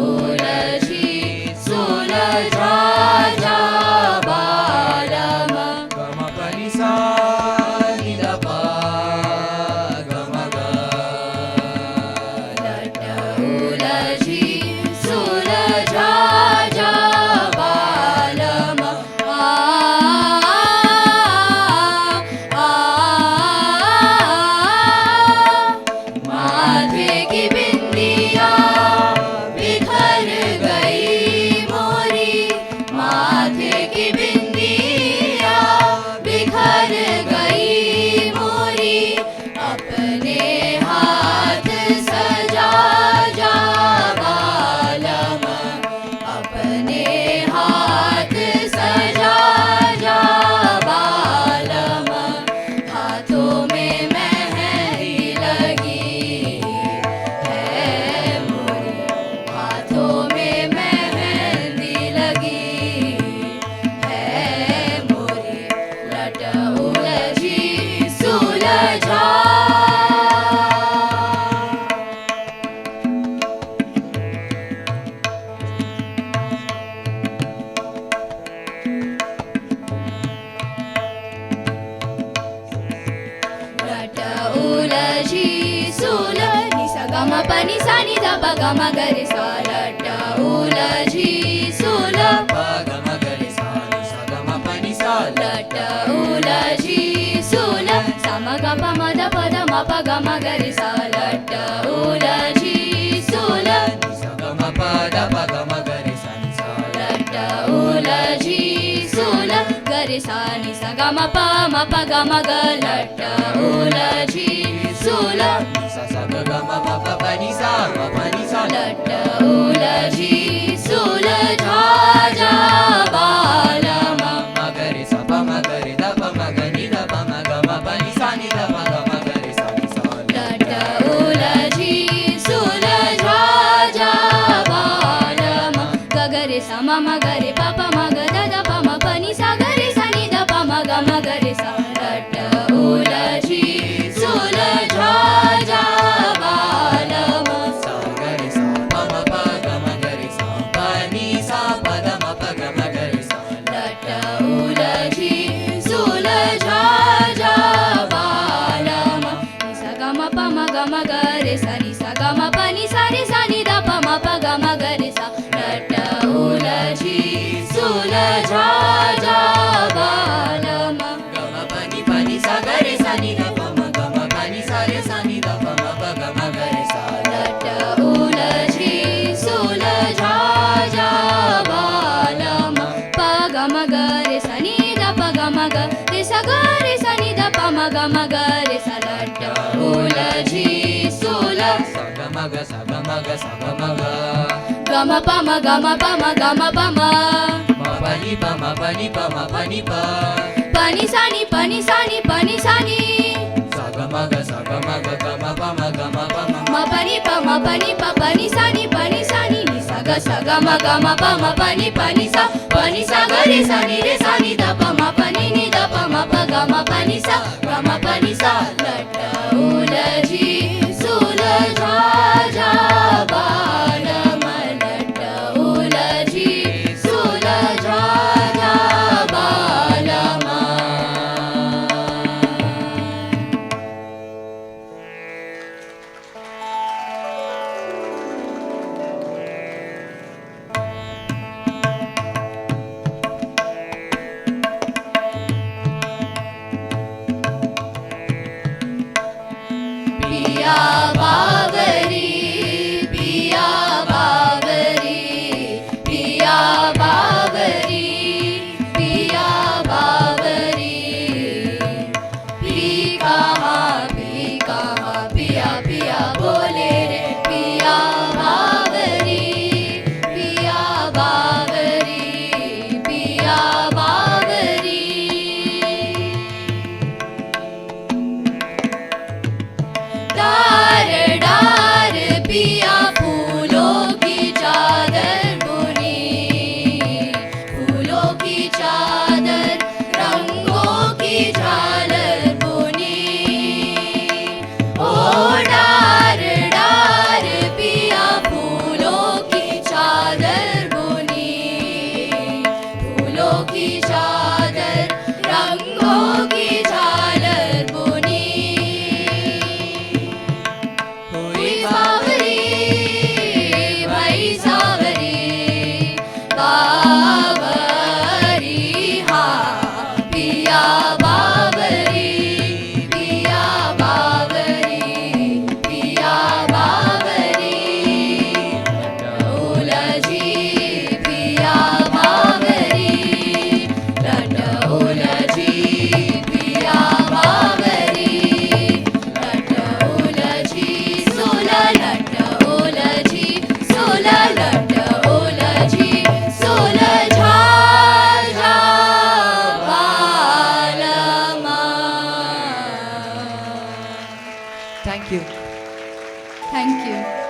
उलझी सुलझाजा बालम गम पनि सा नि ध प गम ग लट उलझी सुलझाजा बालम माथे की बिंदिया बिखर गई मोरी माथे की बिंदिया बिखर गई मोरी अपने हाथ सजा जा बालम अपने हाथ सजा जा बालम हाथों में मेहंदी लगी है मोरी हाथों में मेहंदी लगी है मोरी लट उलझी सुलझा लट उलझी सुल नि सा ग म प नि सा नि ध प ग म ग रे सा लट उलझी सुल प गम ग रे सा नि सा गम पनि सा लट उलझी सुल सा म ग प म ध प ध म प ग म ग रे सा लट उलझी सुल नि सा गम प ध प गम ग रे सा नि सा लट उलझी सुल ग रे सा नि सा ग म प ग म ग लट उलझी सुल नि सा सा ग गम प प पनि सा म पनि सा लट उलझी सुलझाजा बालम म ग रे सा प म ग रे ध प म ग नि ध प म ग म पनि सा नि ध प ग म ग रे सा नि सा लट उलझी सुलझाजा बालम ग ग रे सा म म ग रे प प म ग ध ध प म प नि सा ग रे सा नि ध प म ग म ग रे सा लट उलझी सुलझाजा बालम सा ग रे सा प म प ग म ग रे सा प नि सा प ध म प ग म ग रे सा लट उलझी सुलझाजा बालम नि सा ग म प म ग म ग रे सा नि सा ग म प नि सा रे सा नि ध प म प ग म ग रे सा लट उलझी सुलझाजा बालम गम पनि पनि सा ग रे सा नि ध प म ग म पनि सा रे सा नि ध प म प ग म ग रे सा लट उलझी सुलझाजा बालम प ग म ग रे सा नि ध प ग म ग रे सा ग रे सा नि ध प म ग म ग रे सा लट उलझी सुल सा ग म ग सा ग म ग सा ग म ग ग म प म ग म प म ग म प म म पनि प म पनि प म पनि प प नि सा नि प नि सा नि प नि सा नि सा ग म ग सा ग म ग ग म प म ग म प म म प नि प म प नि प प नि सा नि प नि सा नि नि सा ग म ग म प म प नि सा प नि सा ग रे सा नि ध प म प नि ध प म प ग म प नि सा ग म प नि सा लट उलझी सुलझाजा बालम लट उलझी सुलझाजा बालम पिया बावरी पिया थँक्यू.